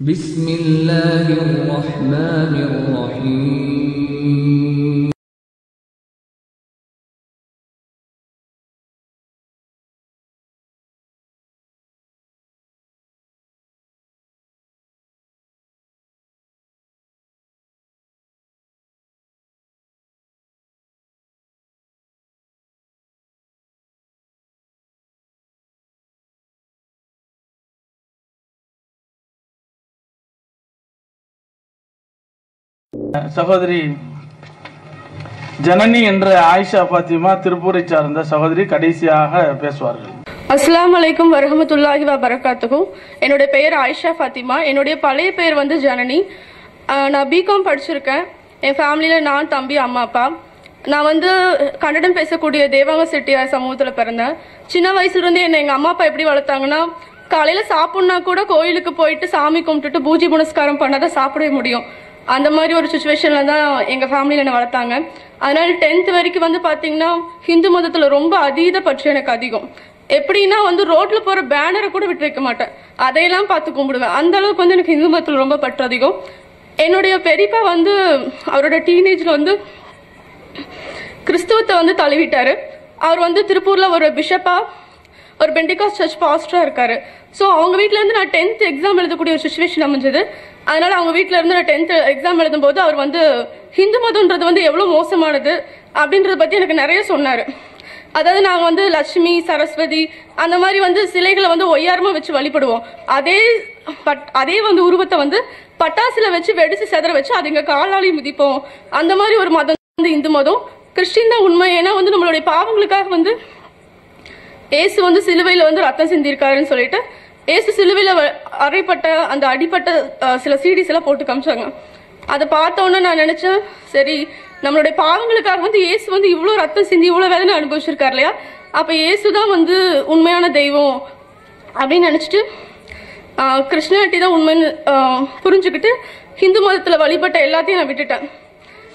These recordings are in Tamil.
بسم الله الرحمن الرحيم சகோதரி ஜனனி என்ற ஆயிஷா பாத்திமா திருப்பூரை சார்ந்த சகோதரி கடைசியாக பேசுவார்கள். அஸ்ஸலாமு அலைக்கும் வரஹ்மத்துல்லாஹி வபரகாத்துஹு. என்னுடைய பெயர் ஆயிஷா ஃபாத்திமா. என்னுடைய பழைய பெயர் வந்து ஜனனி. நான் பிகாம் படிச்சிருக்கேன். என் ஃபேமிலியில் நான், தம்பி, அம்மா, அப்பா. நான் வந்து கன்னடம் பேசக்கூடிய தேவாங்க செட்டியார் சமூகத்தில் பிறந்தேன். சின்ன வயசுலேருந்து என்னை எங்கள் அம்மா அப்பா எப்படி வளர்த்தாங்கன்னா, காலையில் சாப்பிட்னா கூட கோயிலுக்கு போயிட்டு சாமி கும்பிட்டுட்டு பூஜை புனஸ்காரம் பண்ணாதான் சாப்பிடவே முடியும். அந்த மாதிரி ஒரு சுச்சுவேஷனில் தான் எங்கள் ஃபேமிலியில் என்னை வளர்த்தாங்க. அதனால 10th வரைக்கும் வந்து பார்த்தீங்கன்னா ஹிந்து மதத்தில் ரொம்ப அதீத பற்று எனக்கு அதிகம். எப்படின்னா வந்து ரோட்டில் போகிற பேனரை கூட விட்டு வைக்க மாட்டேன், அதையெல்லாம் பார்த்து கும்பிடுவேன். அந்த அளவுக்கு வந்து எனக்கு ஹிந்து மதத்தில் ரொம்ப பற்று அதிகம். என்னுடைய பெரியப்பா வந்து அவரோட டீனேஜில் வந்து கிறிஸ்துவத்தை வந்து தழுவிட்டாரு. அவர் வந்து திருப்பூரில் ஒரு பிஷப்பா, ஒரு பெண்டிகாஸ்ட் சர்ச் பாஸ்டராக இருக்காரு. ஸோ அவங்க வீட்டிலேருந்து நான் 10th எக்ஸாம் எழுதக்கூடிய ஒரு சுச்சுவேஷன் அமைஞ்சது. அதனால அவங்க வீட்டில இருந்து நான் 10th எக்ஸாம் எழுதும் போது அவர் வந்து ஹிந்து மதம்ன்றது வந்து எவ்வளோ மோசமானது அப்படின்றத பற்றி எனக்கு நிறைய சொன்னார். அதாவது நாங்கள் வந்து லட்சுமி, சரஸ்வதி அந்த மாதிரி வந்து சிலைகளை வந்து ஒய்யாரமாக வச்சு வழிபடுவோம். அதே வந்து உருவத்தை வந்து பட்டாசுல வச்சு வெடிச்சு செதற வச்சு அது எங்கள் காலாலையும் மிதிப்போம். அந்த மாதிரி ஒரு மதம் வந்து இந்து மதம். கிறிஸ்டின் தான் உண்மை. ஏன்னா வந்து நம்மளுடைய பாவங்களுக்காக வந்து ஏசு வந்து சிலுவையில் வந்து ரத்தம் சிந்திருக்காருன்னு சொல்லிட்டு ஏசு சிலுவையில் அறைப்பட்ட அந்த அடிப்பட்ட சில சீடிஸ் எல்லாம் போட்டு காமிச்சாங்க. அதை பார்த்தோன்னே நான் நினைச்சேன், சரி நம்மளுடைய பாவங்களுக்காக வந்து ஏசு வந்து இவ்வளோ ரத்தம் சிந்தி இவ்வளோ வேதனை அனுபவிச்சிருக்காரு இல்லையா, அப்போ ஏசு தான் வந்து உண்மையான தெய்வம் அப்படின்னு நினச்சிட்டு கிருஷ்ணாட்டி தான் உண்மைன்னு புரிஞ்சுக்கிட்டு ஹிந்து மதத்தில் வழிபட்ட எல்லாத்தையும் நான் விட்டுட்டேன்.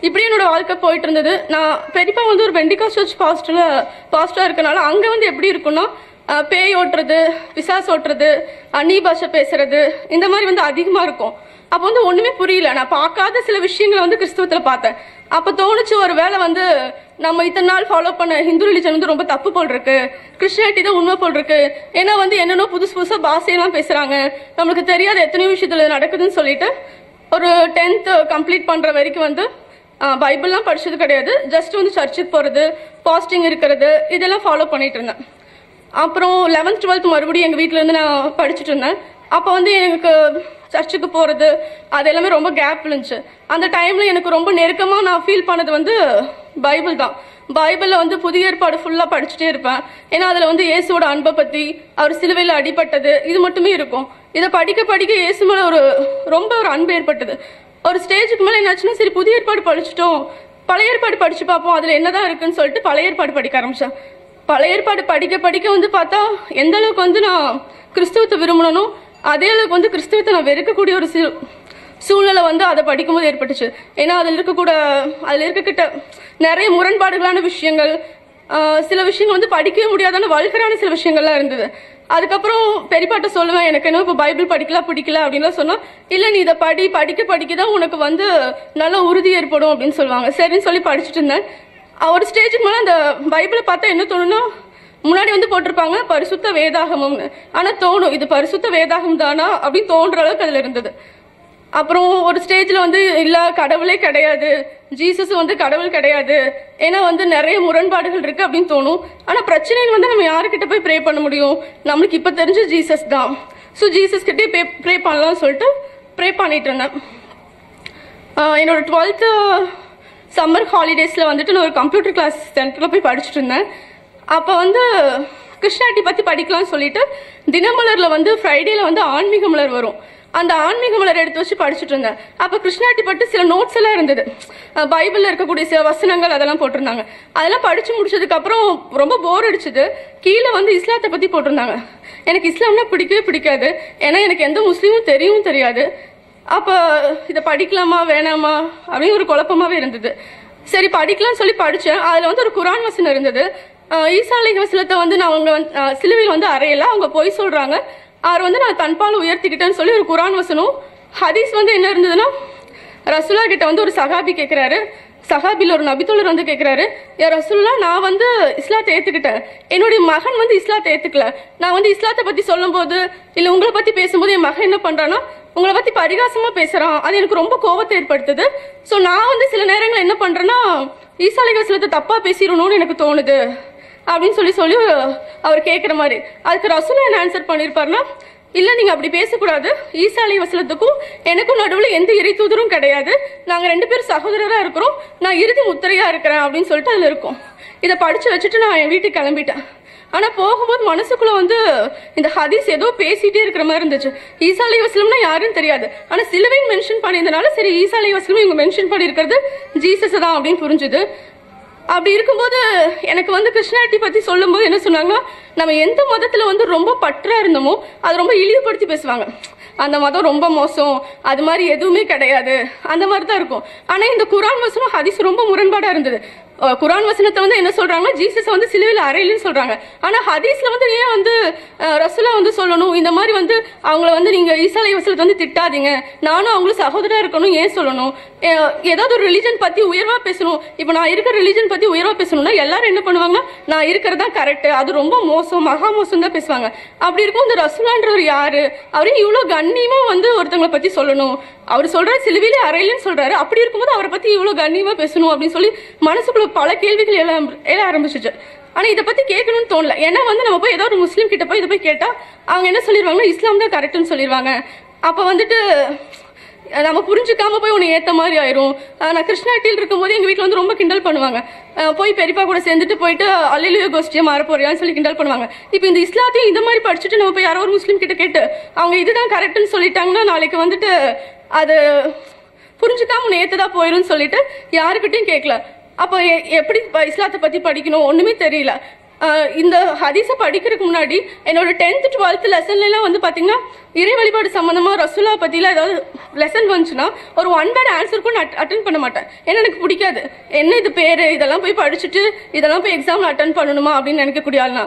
இப்படி என்னோட வாழ்க்கை போயிட்டு இருந்தது. நான் பெரியப்பா வந்து ஒரு பெண்டிகாஸ்ட் சர்ச் பாஸ்டராக இருக்கனால அங்கே வந்து எப்படி இருக்குன்னா, பேய் ஓட்டுறது, பிசாஸ் ஓட்டுறது, அந்நிய பாஷை பேசுறது, இந்த மாதிரி வந்து அதிகமாக இருக்கும். அப்போ வந்து ஒன்றுமே புரியல. நான் பார்க்காத சில விஷயங்களை வந்து கிறிஸ்துவத்தில் பார்த்தேன். அப்போ தோணுச்சு, ஒரு வேளை வந்து நம்ம இத்தனை நாள் ஃபாலோ பண்ண ஹிந்து ரிலிஜன் வந்து ரொம்ப தப்பு போல் இருக்கு, கிறிஸ்டியானிட்டி தான் உண்மை போல் இருக்கு. ஏன்னா வந்து என்னென்னோ புதுசு புதுசாக பாஷையெல்லாம் பேசுகிறாங்க, நம்மளுக்கு தெரியாத எத்தனையோ விஷயத்தில் நடக்குதுன்னு சொல்லிட்டு ஒரு 10th கம்ப்ளீட் பண்ணுற வரைக்கும் வந்து பைபிள்லாம் படிச்சது கிடையாது. ஜஸ்ட் வந்து சர்ச்சுக்கு போகிறது, பாஸ்டிங் இருக்கிறது, இதெல்லாம் ஃபாலோ பண்ணிட்டு இருந்தேன். அப்புறம் 11th 12th மறுபடியும் எங்கள் வீட்டிலேருந்து நான் படிச்சுட்டு இருந்தேன். அப்போ வந்து எனக்கு சர்ச்சுக்கு போகிறது அது எல்லாமே ரொம்ப கேப் இருந்துச்சு. அந்த டைமில் எனக்கு ரொம்ப நெருக்கமாக நான் ஃபீல் பண்ணது வந்து பைபிள் தான். பைபிளில் வந்து புதிய ஏற்பாடு ஃபுல்லாக படிச்சுட்டே இருப்பேன். ஏன்னா அதில் வந்து இயேசுவோட அன்பை பற்றி, அவர் சிலுவையில் அடிபட்டது, இது மட்டுமே இருக்கும். இதை படிக்க படிக்க இயேசு மேலே ரொம்ப ஒரு அன்பு ஏற்பட்டது. ஒரு ஸ்டேஜுக்கு மேலே என்னாச்சுன்னா, சரி புதிய ஏற்பாடு படிச்சுட்டோம், பழைய ஏற்பாடு படிச்சு பார்ப்போம், அதில் என்னதான் இருக்குன்னு சொல்லிட்டு பழைய ஏற்பாடு படிக்க ஆரம்பித்தேன். பழைய ஏற்பாடு படிக்க படிக்க வந்து பார்த்தா எந்த அளவுக்கு வந்து நான் கிறிஸ்துவத்தை விரும்பணும், அதே அளவுக்கு வந்து கிறிஸ்துவத்தை நான் வெறுக்கக்கூடிய ஒரு சூழ்நிலை வந்து அதை படிக்கும்போது ஏற்பட்டுச்சு. ஏன்னா அதில் இருக்கக்கிட்ட நிறைய முரண்பாடுகளான விஷயங்கள், சில விஷயங்கள் வந்து படிக்கவே முடியாதான வல்கரான சில விஷயங்கள்லாம் இருந்தது. அதுக்கப்புறம் பெரியப்பாட்ட சொல்லுவேன், எனக்கு என்ன இப்போ பைபிள் படிக்கலாம் பிடிக்கல அப்படின்லாம் சொன்னால், இல்லை நீ இதை படிக்க தான் உனக்கு வந்து நல்ல உறுதி ஏற்படும் அப்படின்னு சொல்லுவாங்க. சரின்னு சொல்லி படிச்சுட்டு இருந்தேன். ஒரு ஸ்டேஜுக்கு மேலே அந்த பைபிளை பார்த்தா என்ன தோணுன்னா, முன்னாடி வந்து போட்டிருப்பாங்க பரிசுத்த வேதாகமம்னு, ஆனால் தோணும் இது பரிசுத்த வேதாகம் தானா அப்படின்னு தோன்ற அளவுக்கு அதில் இருந்தது. அப்புறம் ஒரு ஸ்டேஜில் வந்து இல்லை கடவுளே கிடையாது, ஜீசஸ் வந்து கடவுள் கிடையாது, ஏன்னா வந்து நிறைய முரண்பாடுகள் இருக்குது அப்படின்னு தோணும். ஆனால் பிரச்சனைன்னு வந்து நம்ம யாருக்கிட்ட போய் ப்ரே பண்ண முடியும், நம்மளுக்கு இப்போ தெரிஞ்ச ஜீசஸ் தான். ஸோ ஜீசஸ் கிட்டே ப்ரே பண்ணலாம்னு சொல்லிட்டு ப்ரே பண்ணிட்டு இருந்தேன். என்னோட 12th சம்மர் ஹாலிடேஸில் வந்துட்டு நான் ஒரு கம்ப்யூட்டர் கிளாஸ் சென்டரில் போய் படிச்சுட்டு இருந்தேன். அப்போ வந்து கிருஷ்ணாட்டி பற்றி படிக்கலாம்னு சொல்லிட்டு தினமலரில் வந்து ஃப்ரைடேல வந்து ஆன்மீக மலர் வரும், அந்த ஆன்மீக மலர் எடுத்து வச்சு படிச்சுட்டு இருந்தேன். அப்போ கிருஷ்ணாட்டி பற்றி சில நோட்ஸ் எல்லாம் இருந்தது, பைபிளில் இருக்கக்கூடிய சில வசனங்கள் அதெல்லாம் போட்டிருந்தாங்க. அதெல்லாம் படித்து முடிச்சதுக்கப்புறம் ரொம்ப போர் அடிச்சுது. கீழே வந்து இஸ்லாத்தை பற்றி போட்டிருந்தாங்க. எனக்கு இஸ்லாம்னா பிடிக்கவே பிடிக்காது, ஏன்னா எனக்கு எந்த முஸ்லீமும் தெரியவும் தெரியாது. அப்போ இதை படிக்கலாமா வேணாமா அப்படின்னு ஒரு குழப்பமாகவே இருந்தது. சரி படிக்கலாம்னு சொல்லி படித்தேன். அதில் வந்து ஒரு குரான் வசனம் இருந்தது. ஈசா அலைஹிஸ்ஸலாத்தை வந்து நான் அவங்க சிலுவையில் வந்து அறையல, அவங்க பொய் சொல்கிறாங்க, அவர் வந்து நான் தன்பால் உயர்த்திக்கிட்டேன்னு சொல்லி ஒரு குரான் வசனம் ஹதீஸ் வந்து என்ன இருந்ததுன்னா, ரசூலா கிட்ட வந்து ஒரு சஹாபி கேட்குறாரு, சஹாபியில் ஒரு நபித்தோழர் வந்து கேட்குறாரு, யா ரசூலுல்லா, நான் வந்து இஸ்லாத்தை ஏற்றுக்கிட்டேன், என்னுடைய மகன் வந்து இஸ்லாத்தை ஏற்றுக்கல. நான் வந்து இஸ்லாத்தை பற்றி சொல்லும்போது இல்லை உங்களை பற்றி பேசும்போது என் மகன் என்ன பண்ணுறான்னா உங்களை பற்றி பரிகாசமாக பேசுகிறான், அது எனக்கு ரொம்ப கோபத்தை ஏற்படுத்துது. ஸோ நான் வந்து சில நேரங்கள் என்ன பண்ணுறேன்னா ஈசா அலைஹிஸ்ஸலாத்தை தப்பாக பேசிடணும்னு எனக்கு தோணுது அப்படின்னு சொல்லி அவர் கேட்குற மாதிரி. அதுக்கு ரசூலா என்ன ஆன்சர் பண்ணியிருப்பாருன்னா, இல்லை நீங்கள் அப்படி பேசக்கூடாது, ஈசா அலைஹிஸ்ஸலாத்துக்கும் எனக்கும் நடுவில் எந்த இறை தூதரும் கிடையாது, நாங்கள் 2 பேரும் சகோதரராக இருக்கிறோம், நான் இறுதி முத்திரையாக இருக்கிறேன் அப்படின்னு சொல்லிட்டு அதில் இருக்கும். இதை படித்து வச்சுட்டு நான் என் வீட்டுக்கு கிளம்பிட்டேன். ஆனால் போகும்போது மனசுக்குள்ளே வந்து இந்த ஹதீஸ் ஏதோ பேசிகிட்டே இருக்கிற மாதிரி இருந்துச்சு. ஈசா அலைஹிஸ்ஸலாம்னா யாருன்னு தெரியாது, ஆனால் சிலுவைன்னு மென்ஷன் பண்ணியிருந்தனால சரி ஈசா அலைஹிஸ்ஸலாம் இவங்க மென்ஷன் பண்ணியிருக்கிறது ஜீசஸ் தான் அப்படின்னு புரிஞ்சுது. அப்படி இருக்கும்போது எனக்கு வந்து கிருஷ்ணாட்டி பற்றி சொல்லும்போது என்ன சொன்னாங்கன்னா, நம்ம எந்த மதத்தில் வந்து ரொம்ப பற்றா இருந்தோமோ அதை ரொம்ப இழிவுபடுத்தி பேசுவாங்க. அந்த மதம் ரொம்ப மோசம், அது மாதிரி எதுவுமே கிடையாது, அந்த மாதிரி தான் இருக்கும். ஆனால் இந்த குரான் வசனம் ஹதீஸ் ரொம்ப முரண்பாடாக இருந்தது. குரான் வசனத்தை வந்து என்ன சொல்றாங்கன்னா, ஜீசஸ் வந்து சிலுவையில் அறையிலன்னு சொல்றாங்க. ஆனா ஹதீஸ்ல வந்து ஏன் வந்து ரசூலா வந்து சொல்லணும், இந்த மாதிரி வந்து அவங்கள வந்து நீங்க ஈசா அலைஹிஸ்ஸலாத்தை வந்து திட்டாதீங்க, நானும் அவங்களும் சகோதரா இருக்கணும் ஏன் சொல்லணும்? ஏதாவது ஒரு ரிலிஜன் பத்தி உயர்வா பேசணும். இப்போ நான் இருக்கிற ரிலிஜன் பத்தி உயர்வா பேசணும்னா எல்லாரும் என்ன பண்ணுவாங்க, நான் இருக்கிறதா கரெக்ட், அது ரொம்ப மோசம், மகா மோசம் தான் பேசுவாங்க. அப்படி இருக்கும் இந்த ரசூலான்றவர் யாரு, அவரையும் இவ்வளவு கண்ணியமா வந்து ஒருத்தவங்களை பத்தி சொல்லணும், அவர் சொல்றாரு சிலுவையிலே அறையிலன்னு சொல்றாரு, அப்படி இருக்கும்போது அவரை பத்தி இவ்வளவு கண்ணியமா பேசணும் அப்படின்னு சொல்லி மனசுக்குள்ள பல கேள்விகள் எழ ஆரம்பிச்சிச்சு. ஆனா இதை பத்தி கேட்கணும்னு தோணல. ஏன்னா வந்து நம்ம போய் ஏதாவது ஒரு முஸ்லீம் கிட்ட போய் இதை போய் கேட்டா அவங்க என்ன சொல்லிடுவாங்கன்னா, இஸ்லாம் தான் கரெக்ட்னு சொல்லிடுவாங்க. அப்ப வந்துட்டு நம்ம புரிஞ்சுக்காம போய் உன்னை ஏத்த மாதிரி ஆயிரும். நான் கிருஷ்ணாட்டியில் இருக்கும்போது எங்க வீட்டுல வந்து ரொம்ப கிண்டல் பண்ணுவாங்க, போய் பெரியப்பா கூட சேர்ந்துட்டு போயிட்டு அல்லேலூயா கோஷ்டியா மாற போறியான்னு சொல்லி கிண்டல் பண்ணுவாங்க. இப்போ இந்த இஸ்லாத்தையும் இந்த மாதிரி படிச்சுட்டு நம்ம போய் யாரோ ஒரு முஸ்லீம் கிட்ட கேட்டு அவங்க இதுதான் கரெக்ட்னு சொல்லிட்டாங்கன்னா நாளைக்கு வந்துட்டு அது புரிஞ்சுக்காம உன்னை ஏத்ததா போயிரும்னு சொல்லிட்டு யாருக்கிட்டையும் கேட்கல. அப்போ எப்படி இஸ்லாத்தை பத்தி படிக்கணும் ஒண்ணுமே தெரியல. இந்த ஹதீஸை படிக்கிறதுக்கு முன்னாடி என்னோட 10th 12th லெசன்லாம் வந்து பாத்தீங்கன்னா இறை வழிபாடு சம்பந்தமா ரசூலா பத்திலாம் ஏதாவது லெசன் வந்துச்சுன்னா ஒரு 1 வேர்ட் ஆன்சர் கூட அட்டன் பண்ண மாட்டேன். ஏன்னா எனக்கு பிடிக்காது, என்ன இது பேரு, இதெல்லாம் போய் படிச்சுட்டு இதெல்லாம் போய் எக்ஸாம்ல அட்டன் பண்ணணுமா அப்படின்னு நினைக்கக்கூடிய ஆள்னா.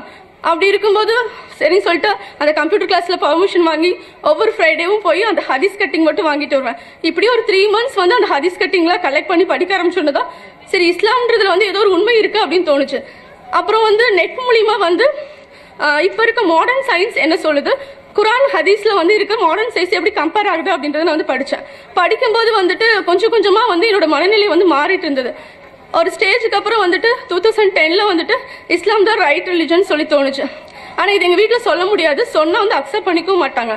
அப்படி இருக்கும்போது சரின்னு சொல்லிட்டு அந்த கம்ப்யூட்டர் கிளாஸ்ல பர்மிஷன் வாங்கி ஒவ்வொரு ஃப்ரைடேவும் போய் அந்த ஹதீஸ் கட்டிங் மட்டும் வாங்கிட்டு வருவேன். இப்படி ஒரு 3 months வந்து அந்த ஹதீஸ் கட்டிங்லாம் கலெக்ட் பண்ணி படிக்க ஆரம்பிச்சோன்னதான் சரி இஸ்லாம்ன்றதுல வந்து ஏதோ ஒரு உண்மை இருக்கு அப்படின்னு தோணுச்சு. அப்புறம் வந்து நெட் மூலியமா வந்து இப்ப இருக்க மாடர்ன் சயின்ஸ் என்ன சொல்லுது, குரான் ஹதீஸ்ல வந்து இருக்க மாடர்ன் சயின்ஸ் எப்படி கம்பேர் ஆகுது அப்படின்றத நான் வந்து படிச்சேன். படிக்கும்போது வந்துட்டு கொஞ்சம் கொஞ்சமா வந்து என்னோட மனநிலை வந்து மாறிட்டு இருந்தது. ஒரு ஸ்டேஜுக்கு அப்புறம் வந்துட்டு 2010ல வந்துட்டு இஸ்லாம் தான் ரைட் ரிலிஜன் சொல்லி தோணுச்சு. ஆனா இது எங்க வீட்டுல சொல்ல முடியாது, சொன்னா வந்து அக்செப்ட் பண்ணிக்கவும் மாட்டாங்க.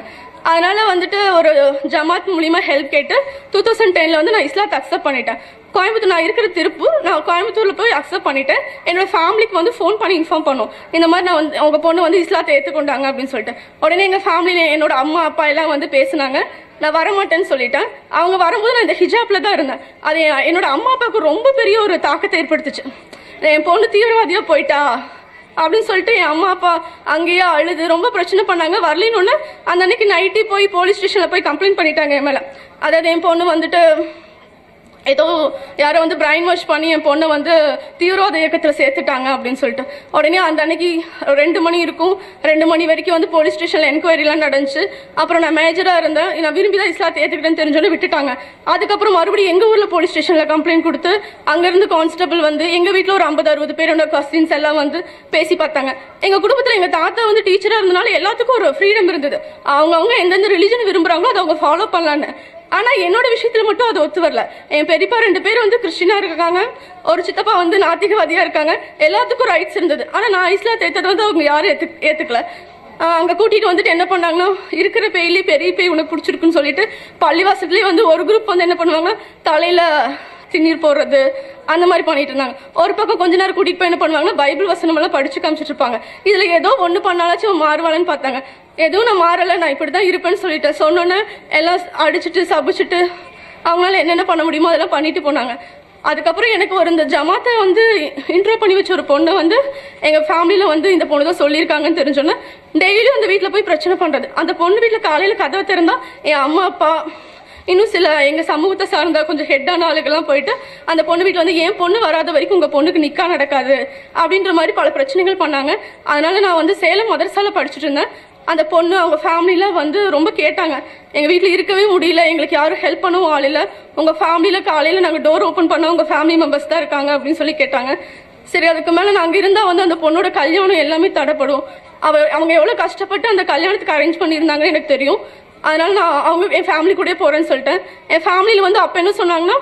அதனால வந்துட்டு ஒரு ஜமாத் மூலியமா ஹெல்ப் கேட்டு 2010ல வந்து நான் இஸ்லாத்தை அக்செப்ட் பண்ணிட்டேன். கோயம்புத்தூர், நான் இருக்கிற திருப்பூர், நான் கோயம்புத்தூர்ல போய் அக்செப்ட் பண்ணிட்டேன். என்னோட ஃபேமிலிக்கு வந்து ஃபோன் பண்ணி இன்ஃபார்ம் பண்ணோம், இந்த மாதிரி நான் வந்து உங்க பொண்ணு வந்து இஸ்லாத்தை ஏற்றுக்கொண்டாங்க அப்படின்னு சொல்லிட்டு. உடனே எங்க ஃபேமிலியில என்னோட அம்மா அப்பா எல்லாம் வந்து பேசினாங்க. நான் வரமாட்டேன்னு சொல்லிட்டேன். அவங்க வரும்போது நான் இந்த ஹிஜாப்ல தான் இருந்தேன். அது என்னோட அம்மா அப்பாவுக்கு ரொம்ப பெரிய ஒரு தாக்கத்தை ஏற்படுத்துச்சு. என் பொண்ணு தீவிரவாதியா போயிட்டா அப்படின்னு சொல்லிட்டு என் அம்மா அப்பா அங்கேயே அழுது ரொம்ப பிரச்சனை பண்ணாங்க. வரலின்னு அந்த அன்னைக்கு நைட்டே போய் போலீஸ் ஸ்டேஷன்ல போய் கம்ப்ளைண்ட் பண்ணிட்டாங்க என் மேல. அதாவது என் பொண்ணு வந்துட்டு ஏதோ யாரோ வந்து பிரைன் வாஷ் பண்ணி என் பொண்ணை வந்து தீவிரவாத இயக்கத்தில் சேர்த்துட்டாங்க அப்படின்னு சொல்லிட்டு. உடனே அந்த அன்னைக்கு 2 மணி இருக்கும், 2 மணி வரைக்கும் வந்து போலீஸ் ஸ்டேஷன்ல என்கொயரிலாம் நடந்துச்சு. அப்புறம் நான் மேஜரா இருந்தேன், நான் விரும்பி தான் இஸ்லாத்தை ஏற்றுக்கிட்டேன்னு தெரிஞ்சோன்னு விட்டுட்டாங்க. அதுக்கப்புறம் மறுபடியும் எங்க ஊர்ல போலீஸ் ஸ்டேஷன்ல கம்ப்ளைண்ட் கொடுத்து அங்கிருந்து கான்ஸ்டபிள் வந்து எங்க வீட்டில் ஒரு 50-60 பேரோட கசின்ஸ் எல்லாம் வந்து பேசி பார்த்தாங்க. எங்க குடும்பத்தில் எங்க தாத்தா வந்து டீச்சரா இருந்தனால எல்லாத்துக்கும் ஒரு ஃப்ரீடம் இருந்தது, அவங்கவுங்க எந்தெந்த ரிலிஜன் விரும்புறாங்களோ அதை அவங்க ஃபாலோ பண்ணலான்னு. ஆனா என்னோட விஷயத்துல மட்டும் அது ஒத்து வரல. என் பெரியப்பா 2 பேர் வந்து கிறிஸ்டினா இருக்காங்க, ஒரு சித்தப்பா வந்து நாத்திகவாதியா இருக்காங்க, எல்லாத்துக்கும் ரைட்ஸ் இருந்தது. ஆனா நான் இஸ்லாத்தை ஏத்தது வந்து அவங்க யாரும் ஏத்துக்கல. அங்க கூட்டிட்டு வந்துட்டு என்ன பண்ணாங்கன்னா, இருக்கிற பேய்லயே பெரிய பேய் உனக்கு பிடிச்சிருக்குன்னு சொல்லிட்டு பள்ளிவாசத்துலயே வந்து ஒரு குரூப் வந்து என்ன பண்ணுவாங்க, தலையில திண்ணீர் போடுறது அந்த மாதிரி பண்ணிட்டு இருந்தாங்க. ஒரு பக்கம் கொஞ்ச நேரம் கூட்டிட்டு போய் என்ன பண்ணுவாங்கன்னா பைபிள் வசனம் எல்லாம் படிச்சு காமிச்சிட்டு இருப்பாங்க. இதுல ஏதோ ஒண்ணு பண்ணாலாச்சும் மாறுவாளன்னு பார்த்தாங்க. எதுவும் நான் மாறல, நான் இப்படிதான் இருப்பேன்னு சொல்லிட்டேன். சொன்னோன்னே எல்லாம் அடிச்சுட்டு சபிச்சுட்டு அவங்களால என்னென்ன பண்ண முடியுமோ அதெல்லாம் பண்ணிட்டு போனாங்க. அதுக்கப்புறம் எனக்கு ஒரு இந்த ஜமாத்தை வந்து இன்ட்ரோ பண்ணி வச்ச ஒரு பொண்ணை வந்து எங்க ஃபேமிலியில வந்து இந்த பொண்ணு தான் சொல்லியிருக்காங்கன்னு தெரிஞ்சோன்னா டெய்லியும் அந்த வீட்டுல போய் பிரச்சனை பண்றது. அந்த பொண்ணு வீட்டுல காலையில கதவை திறந்தா என் அம்மா அப்பா இன்னும் சில எங்க சமூகத்தை சார்ந்த கொஞ்சம் ஹெட்டான ஆளுகெல்லாம் போயிட்டு அந்த பொண்ணு வீட்டுல வந்து என் பொண்ணு வராத வரைக்கும் உங்க பொண்ணுக்கு நிக்கா நடக்காது அப்படின்ற மாதிரி பல பிரச்சனைகள் பண்ணாங்க. அதனால நான் வந்து சேலம் மதரசால படிச்சுட்டு இருந்தேன். அந்த பொண்ணு அவங்க ஃபேமிலியில் வந்து ரொம்ப கேட்டாங்க, எங்கள் வீட்டில் இருக்கவே முடியல, எங்களுக்கு யாரும் ஹெல்ப் பண்ணவும் ஆள் இல்லை, உங்கள் ஃபேமிலியில் காலையில் நாங்கள் டோர் ஓப்பன் பண்ணால் உங்கள் ஃபேமிலி மெம்பர்ஸ் தான் இருக்காங்க அப்படின்னு சொல்லி கேட்டாங்க. சரி, அதுக்கு மேலே நாங்கள் இருந்தால் வந்து அந்த பொண்ணோட கல்யாணம் எல்லாமே தடைப்படும். அவங்க எவ்வளோ கஷ்டப்பட்டு அந்த கல்யாணத்துக்கு அரேஞ்ச் பண்ணியிருந்தாங்கன்னு எனக்கு தெரியும். அதனால நான் என் ஃபேமிலி கூட போகிறேன்னு சொல்லிட்டேன். என் ஃபேமிலியில் வந்து அப்போ என்ன சொன்னாங்கன்னா,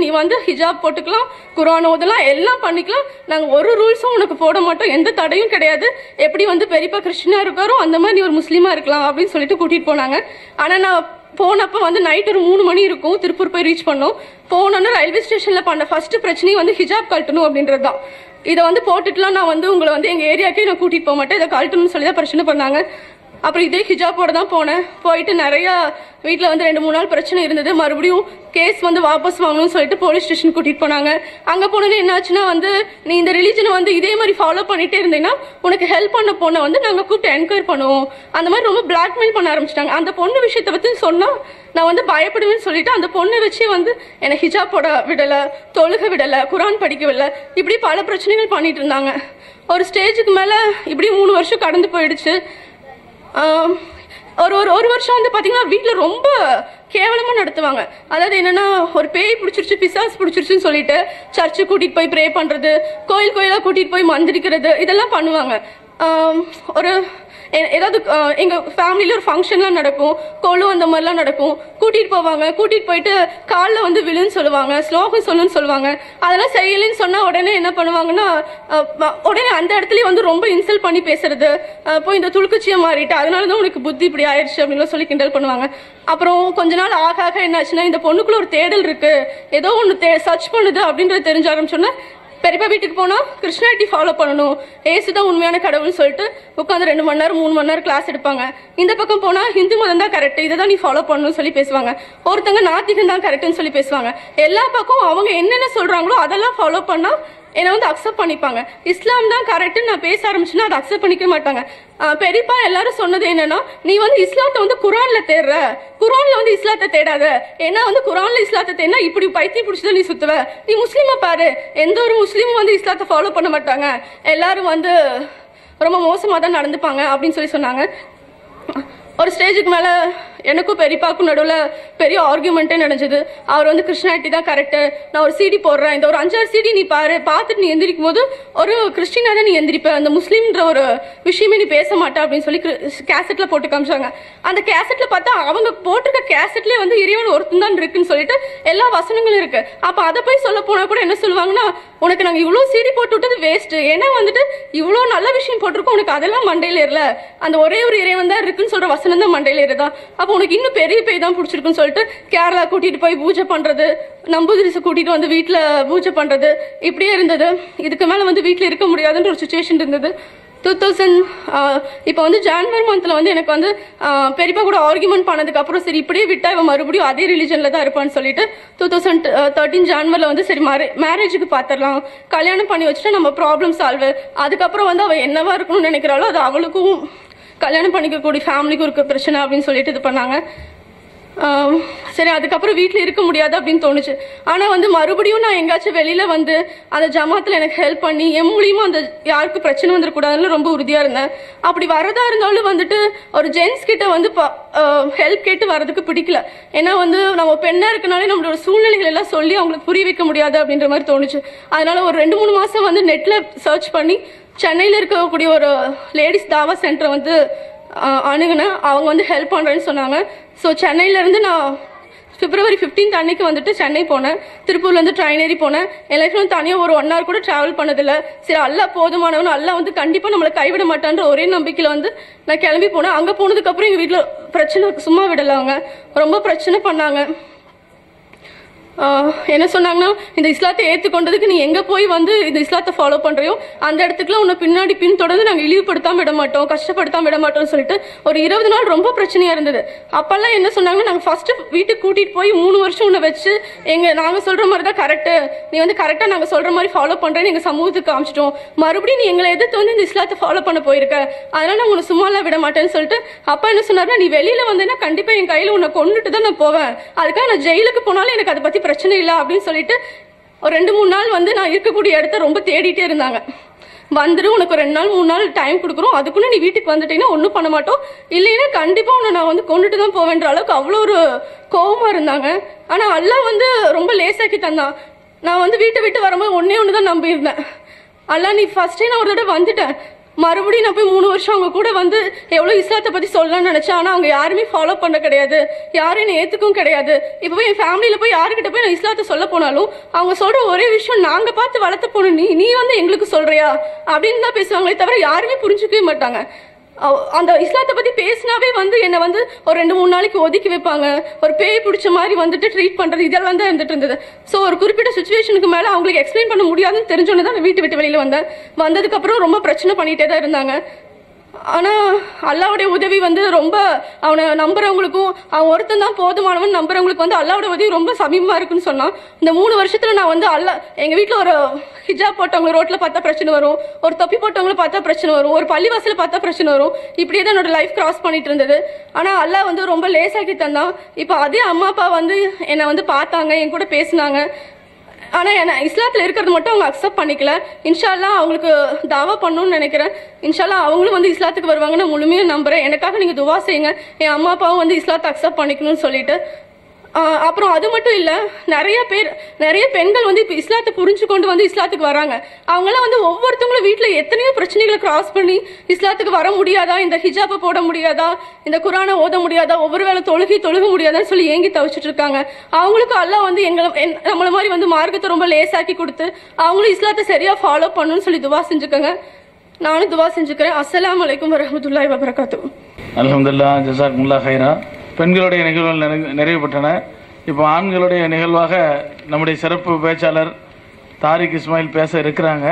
நீ வந்து ஹிஜாப் போட்டுக்கலாம், குர்ஆன் ஓதலாம், எல்லாம் பண்ணிக்கலாம், நாங்கள் ஒரு ரூல்ஸும் உனக்கு போட மாட்டோம், எந்த தடையும் கிடையாது, எப்படி வந்து பெரியப்பா கிறிஸ்டினா இருக்காரோ அந்த மாதிரி நீ ஒரு முஸ்லீமா இருக்கலாம் அப்படின்னு சொல்லிட்டு கூட்டிட்டு போனாங்க. ஆனால் நான் போனப்போ வந்து நைட் ஒரு 3 மணி இருக்கும், திருப்பூர் போய் ரீச் பண்ணோம். போனோன்னா ரயில்வே ஸ்டேஷனில் பண்ண ஃபர்ஸ்ட் பிரச்சனையும் வந்து ஹிஜாப் கழட்டணும் அப்படின்றது தான். இதை வந்து போட்டுட்டுலாம் நான் வந்து உங்களை வந்து எங்கள் ஏரியாக்கே நான் கூட்டிகிட்டு போக மாட்டேன், இதை கழட்டணும்னு சொல்லி தான் பிரச்சனை பண்ணாங்க. அப்புறம் இதே ஹிஜாப்போட தான் போனேன். போயிட்டு நிறையா வீட்டில் வந்து 2-3 நாள் பிரச்சனை இருந்தது. மறுபடியும் கேஸ் வந்து வாபஸ் வாங்கணும்னு சொல்லிட்டு போலீஸ் ஸ்டேஷன் கூட்டிகிட்டு போனாங்க. அங்கே போனோன்னே என்னாச்சுன்னா வந்து, நீ இந்த ரிலீஜனை வந்து இதே மாதிரி ஃபாலோ பண்ணிட்டே இருந்தீங்கன்னா உனக்கு ஹெல்ப் பண்ண பொண்ணை வந்து நாங்கள் கூப்பிட்டு என்கொயர் பண்ணுவோம், அந்த மாதிரி ரொம்ப பிளாக்மெயில் பண்ண ஆரம்பிச்சிட்டாங்க. அந்த பொண்ணு விஷயத்தை பற்றி சொன்னால் நான் வந்து பயப்படுவேன்னு சொல்லிட்டு அந்த பொண்ணை வச்சு வந்து என்னை ஹிஜாப் போட விடலை, தொழுக விடலை, குரான் படிக்கவில்லை, இப்படி பல பிரச்சனைகள் பண்ணிட்டு இருந்தாங்க. ஒரு ஸ்டேஜுக்கு மேலே இப்படி 3 வருஷம் கடந்து போயிடுச்சு. ஒரு வருஷம் வந்து பார்த்தீங்கன்னா வீட்டில் ரொம்ப கேவலமாக நடத்துவாங்க. அதாவது என்னன்னா, ஒரு பேய் பிடிச்சிருச்சு, பிசாஸ் பிடிச்சிருச்சுன்னு சொல்லிட்டு சர்ச்சு கூட்டிகிட்டு போய் ப்ரே பண்ணுறது, கோயிலாக கூட்டிகிட்டு போய் மந்திரிக்கிறது, இதெல்லாம் பண்ணுவாங்க. ஒரு ஏதாவது எங்கள் ஃபேமிலியில் ஒரு ஃபங்க்ஷன்லாம் நடக்கும், கொலு அந்த மாதிரிலாம் நடக்கும், கூட்டிகிட்டு போவாங்க. கூட்டிகிட்டு போயிட்டு காலில் வந்து விழுன்னு சொல்லுவாங்க, ஸ்லோகம் சொல்லுன்னு சொல்லுவாங்க. அதெல்லாம் செய்யலைன்னு சொன்னால் உடனே என்ன பண்ணுவாங்கன்னா, உடனே அந்த இடத்துலயே வந்து ரொம்ப இன்சல்ட் பண்ணி பேசுறது, போய் இந்த துளுக்குச்சியை மாறிட்டு அதனால தான் உனக்கு புத்தி இப்படி ஆயிடுச்சு அப்படின்னு சொல்லி கிண்டல் பண்ணுவாங்க. அப்புறம் கொஞ்ச நாள் ஆக என்னாச்சுன்னா, இந்த பொண்ணுக்குள்ள ஒரு தேடல் இருக்கு, ஏதோ ஒன்று சர்ச் பண்ணுது அப்படின்றது தெரிஞ்ச ஆரம்பிச்சோன்னா, பெரியப்பா வீட்டுக்கு போனால் கிருஷ்ணாட்டி ஃபாலோ பண்ணணும், ஏசுதான் உண்மையான கடவுள்னு சொல்லிட்டு உட்காந்து 2 மணி நேரம் 3 மணி நேரம் கிளாஸ் எடுப்பாங்க. இந்த பக்கம் போனால் ஹிந்து மதம் தான் கரெக்ட், இதை தான் நீ ஃபாலோ பண்ணணும்னு சொல்லி பேசுவாங்க. ஒருத்தங்க நாத்திகம் தான் கரெக்டுன்னு சொல்லி பேசுவாங்க. எல்லா பக்கம் அவங்க என்னென்ன சொல்கிறாங்களோ அதெல்லாம் ஃபாலோ பண்ணால் என்னை வந்து அக்செப்ட் பண்ணிப்பாங்க. இஸ்லாம் தான் கரெக்டுன்னு நான் பேச ஆரம்பிச்சுன்னா அதை அக்செப்ட் பண்ணிக்க மாட்டாங்க. பெரியப்பா எல்லாரும் சொன்னது என்னன்னா, நீ வந்து இஸ்லாத்தை வந்து குரான்ல தேடுற, குரான்ல வந்து இஸ்லாத்தை தேடாத, ஏன்னா வந்து குரான்ல இஸ்லாத்தை தேடினா இப்படி பைத்தியம் பிடிச்சத நீ சுத்துவ, நீ முஸ்லீமா பாரு, எந்த ஒரு முஸ்லீமும் வந்து இஸ்லாத்தை ஃபாலோ பண்ண மாட்டாங்க, எல்லாரும் வந்து ரொம்ப மோசமாக தான் நடந்துப்பாங்க அப்படின்னு சொல்லி சொன்னாங்க. ஒரு ஸ்டேஜுக்கு மேலே எனக்கும் பெரியப்பாக்கும் நடுவில் பெரிய ஆர்கியூமெண்ட்டே நடந்தது. அவர் வந்து கிறிஸ்டியானிட்டி தான் கரெக்டு, நான் ஒரு சிடி போடுறேன், இந்த ஒரு 5-6 சிடி நீ பார்த்துட்டு நீ எந்திரிக்கும் போது ஒரு கிறிஸ்டினாக தான் நீ எந்திரிப்ப, அந்த முஸ்லீம்ன்ற ஒரு விஷயமே நீ பேச மாட்டே அப்படின்னு சொல்லி கேசட்டில் போட்டு காமிச்சாங்க. அந்த கேசட்டில் பார்த்தா அவங்க போட்டிருக்க கேசட்லேயே வந்து இறைவன் ஒருத்தன் தான் இருக்குன்னு சொல்லிட்டு எல்லா வசனங்களும் இருக்கு. அப்போ அதை போய் சொல்ல போனால் கூட என்ன சொல்லுவாங்கன்னா, உனக்கு நாங்கள் இவ்வளோ சிடி போட்டு விட்டது வேஸ்ட்டு, ஏன்னா வந்துட்டு இவ்வளோ நல்ல விஷயம் போட்டிருக்கோம், உனக்கு அதெல்லாம் மண்டையில் ஏறல, அந்த ஒரே ஒரு இறைவன் தான் இருக்குன்னு சொல்கிற வசனம் தான் மண்டையில் ஏறுதா, அப்போ உனக்கு இன்னும் பெரிய பேய் தான் பிடிச்சிருக்குன்னு சொல்லிட்டு கேரளா கூட்டிட்டு போய் பூஜை பண்றது, நம்பூதிரிசை கூட்டிட்டு வந்து வீட்டில் பூஜை பண்றது, இப்படியே இருந்தது. இதுக்கு மேலே வந்து வீட்டில் இருக்க முடியாதுன்ற ஒரு சுச்சுவேஷன் இருந்தது. 2000 இப்போ வந்து ஜான்வரி மந்த்ல வந்து எனக்கு வந்து பெரியப்பா கூட ஆர்கியூமெண்ட் பண்ணதுக்கு அப்புறம் சரி இப்படியே விட்டா இவன் மறுபடியும் அதே ரிலிஜன்ல தான் இருப்பான்னு சொல்லிட்டு 2013 ஜான்வரியில் வந்து சரி மேரேஜுக்கு பார்த்துடலாம், கல்யாணம் பண்ணி வச்சுட்டு நம்ம ப்ராப்ளம் சால்வ், அதுக்கப்புறம் வந்து அவள் என்னவா இருக்கணும்னு நினைக்கிறாளோ அது அவளுக்கும் கல்யாணம் பண்ணிக்கக்கூடிய ஃபேமிலிக்கும் இருக்க பிரச்சனை அப்படின்னு சொல்லிட்டு இது பண்ணாங்க. சரி அதுக்கப்புறம் வீட்டில் இருக்க முடியாது அப்படின்னு தோணுச்சு. ஆனால் வந்து மறுபடியும் நான் எங்கேயாச்சும் வெளியில் வந்து அந்த ஜமாத்தில் எனக்கு ஹெல்ப் பண்ணி என் மூலியமாக அந்த யாருக்கு பிரச்சனை வந்துடக்கூடாதுன்னு ரொம்ப உறுதியாக இருந்தேன். அப்படி வரதா இருந்தாலும் வந்துட்டு ஒரு ஜென்ஸ் கிட்ட வந்து ஹெல்ப் கேட்டு வரதுக்கு பிடிக்கல. ஏன்னா வந்து நம்ம பெண்ணாக இருக்கனாலே நம்மளோட சூழ்நிலைகள் எல்லாம் சொல்லி அவங்களுக்கு புரிய வைக்க முடியாது அப்படின்ற மாதிரி தோணுச்சு. அதனால ஒரு 2-3 மாதம் வந்து நெட்டில் சர்ச் பண்ணி சென்னையில் இருக்கக்கூடிய ஒரு லேடிஸ் தாவா சென்டரை வந்து அணுகுனேன். அவங்க வந்து ஹெல்ப் பண்ணுறேன்னு சொன்னாங்க. ஸோ சென்னையிலேருந்து நான் February 15 அன்னைக்கு வந்துட்டு சென்னை போனேன். திருப்பூர்லேருந்து ட்ரெயின் ஏறி போனேன். என் லைஃப்ல வந்து தனியாக ஒரு 1 hour கூட ட்ராவல் பண்ணதில்லை. சரி அல்லா போதுமானவன், அல்லா வந்து கண்டிப்பாக நம்மளை கைவிட மாட்டான்ற ஒரே நம்பிக்கையில் வந்து நான் கிளம்பி போனேன். அங்கே போனதுக்கப்புறம் எங்கள் வீட்டில் பிரச்சனை சும்மா விடலை, அவங்க ரொம்ப பிரச்சனை பண்ணாங்க. என்ன சொன்னாங்கன்னா, இந்த இஸ்லாத்தை ஏற்றுக்கொண்டதுக்கு நீ எங்கே போய் வந்து இந்த இஸ்லாத்தை ஃபாலோ பண்ணுறியோ அந்த இடத்துக்குலாம் உன்னை பின்னாடி பின்தொடர்ந்து நாங்கள் இழிவுபடுத்தாமல் விட மாட்டோம், கஷ்டப்படுத்தாமல் விட மாட்டோம்னு சொல்லிட்டு ஒரு 20 நாள் ரொம்ப பிரச்சனையாக இருந்தது. அப்போல்லாம் என்ன சொன்னாங்கன்னா, நாங்கள் ஃபஸ்ட்டு வீட்டுக்கு கூட்டிகிட்டு போய் 3 வருஷம் உன்னை வச்சு நாங்கள் சொல்கிற மாதிரி தான் கரெக்டு, நீ வந்து கரெக்டாக நாங்கள் சொல்கிற மாதிரி ஃபாலோ பண்ணுறேன்னு எங்கள் சமூகத்துக்கு காமிச்சிட்டோம், மறுபடியும் நீ எங்களை எதிர்த்து வந்து இந்த இஸ்லாத்தை ஃபாலோ பண்ண போயிருக்க, அதனால நான் உங்களை சும்மாலாம் விட மாட்டேன்னு சொல்லிட்டு அப்பா என்ன சொன்னார்னா, நீ வெளியில் வந்தேன்னா கண்டிப்பாக என் கையில் உன்னை கொண்டுட்டு தான் நான் போவேன், அதுக்காக நான் ஜெயிலுக்கு போனாலும் எனக்கு அதை பற்றி பிரச்சனை இல்லை அப்படின்னு சொல்லிட்டு ஒரு 2-3 நாள் வந்து நான் இருக்கக்கூடிய இடத்த ரொம்ப தேடிட்டே இருந்தாங்க. வந்துரு, உனக்கு 2 நாள் 3 நாள் டைம் கொடுக்குறோம், அதுக்குள்ள நீ வீட்டுக்கு வந்துட்டீங்கன்னா ஒன்றும் பண்ண மாட்டோம், இல்லைன்னா கண்டிப்பா உன்னை நான் வந்து கொண்டுட்டு தான் போவேன்ற அளவுக்கு அவ்வளோ ஒரு கோவமா இருந்தாங்க. ஆனா அல்லாஹ் வந்து ரொம்ப லேசாக்கி தந்தான். நான் வந்து வீட்டை விட்டு வரும்போது ஒண்ணு தான் நம்பியிருந்தேன். அல்லாஹ் நீ ஃபர்ஸ்டே நான் ஒரு தடவை வந்துட்டேன், மறுபடியும் நான் போய் 3 வருஷம் அவங்க கூட வந்து எவ்வளவு இஸ்லாத்தை பத்தி சொல்லலாம்னு நினைச்சேன். ஆனா அவங்க யாருமே ஃபாலோ பண்ண கிடையாது, யாரும் என்ன ஏத்துக்கும் கிடையாது. இப்போ போய் என் ஃபேமிலியில போய் யாருக்கிட்ட போய் நான் இஸ்லாத்தை சொல்ல போனாலும் அவங்க சொல்ற ஒரே விஷயம், நாங்க பார்த்து வளர்த்த போன நீ வந்து எங்களுக்கு சொல்றியா அப்படின்னு தான் பேசுவாங்களே தவிர யாருமே புரிஞ்சுக்கவே மாட்டாங்க. அந்த இஸ்லாத்தை பத்தி பேசினாவே வந்து என்ன வந்து ஒரு 2-3 நாளைக்கு ஒதுக்கி வைப்பாங்க, ஒரு பேய் பிடிச்ச மாதிரி வந்துட்டு ட்ரீட் பண்றது, இதெல்லாம் தான் இருந்துட்டு இருந்தது. ஸோ ஒரு குறிப்பிட்ட சுச்சுவேஷனுக்கு மேல அவங்களுக்கு எக்ஸ்பிளைன் பண்ண முடியாதுன்னு தெரிஞ்சோன்னு தான் வீட்டு விட்டு வெளியில வந்தேன். வந்ததுக்கு அப்புறம் ரொம்ப பிரச்சனை பண்ணிட்டே தான் இருந்தாங்க. ஆனா அல்லாவுடைய உதவி வந்து ரொம்ப, அவனை நம்புறவங்களுக்கும் அவன் ஒருத்தன் தான் போதுமானவன் நம்புறவங்களுக்கு வந்து அல்லாவுடைய உதவி ரொம்ப சமீபமா இருக்குன்னு சொன்னான். இந்த 3 வருஷத்துல நான் வந்து எங்க வீட்டுல ஒரு ஹிஜாப் போட்டவங்க ரோட்ல பார்த்தா பிரச்சனை வரும், ஒரு தொப்பி போட்டவங்களை பார்த்தா பிரச்சனை வரும், ஒரு பள்ளிவாசல பார்த்தா பிரச்சனை வரும், இப்படியே தான் என்னோட லைஃப் கிராஸ் பண்ணிட்டு இருந்தது. ஆனா அல்லாஹ் வந்து ரொம்ப லேசாக்கி தந்தான். இப்ப அதே அம்மா அப்பா வந்து என்னை வந்து பார்த்தாங்க, என் கூட பேசினாங்க. ஆனா என்ன இஸ்லாத்துல இருக்கிறது மட்டும் அவங்க அக்செப்ட் பண்ணிக்கல. இன்ஷா அல்லாஹ் அவங்களுக்கு தாவா பண்ணணும்னு நினைக்கிறேன். இன்ஷா அல்லாஹ் அவங்களும் வந்து இஸ்லாத்துக்கு வருவாங்க நான் முழுமையா நம்புறேன். எனக்காக நீங்க துவா செய்யுங்க, என் அம்மா அப்பாவும் வந்து இஸ்லாத்தை அக்செப்ட் பண்ணிக்கணும்னு சொல்லிட்டு. அப்புறம் அது மட்டும் இல்ல, நிறைய பெண்கள் வந்து இப்ப இஸ்லாத்தை புரிஞ்சு கொண்டு வந்து இஸ்லாத்துக்கு வராங்க. அவங்களாம் வந்து ஒவ்வொருத்தவங்களும் வீட்டுல எத்தனையோ பிரச்சனைகளை கிராஸ் பண்ணி இஸ்லாத்துக்கு வர முடியாதா, இந்த ஹிஜாப்பை போட முடியாதா, இந்த குரானை ஓத முடியாதா, ஒவ்வொரு வேளை தொழுக முடியாதான்னு சொல்லி ஏங்கி தவிச்சிட்டு இருக்காங்க. அவங்களுக்கு அல்லாஹ் வந்து நம்மள மாதிரி வந்து மார்க்கத்தை ரொம்ப லேசாக்கி கொடுத்து அவங்களும் இஸ்லாத்தை சரியா ஃபாலோ பண்ணணும்னு சொல்லி துவா செஞ்சுக்கோங்க. நானும் துவா செஞ்சுக்கிறேன். அஸ்ஸலாமு அலைக்கும் வரஹ்மத்துல்லாஹி வபரகாத்துஹு. அல்ஹம்துலில்லாஹ், ஜஸாக்குமுல்லாஹ் ஹைரா. பெண்களுடைய நிகழ்வுகள் நிறைவு பெற்றன. இப்போ ஆண்களுடைய நிகழ்வாக நம்முடைய சிறப்பு பேச்சாளர் தாரிக் இஸ்மாயில் பேச இருக்கிறாங்க.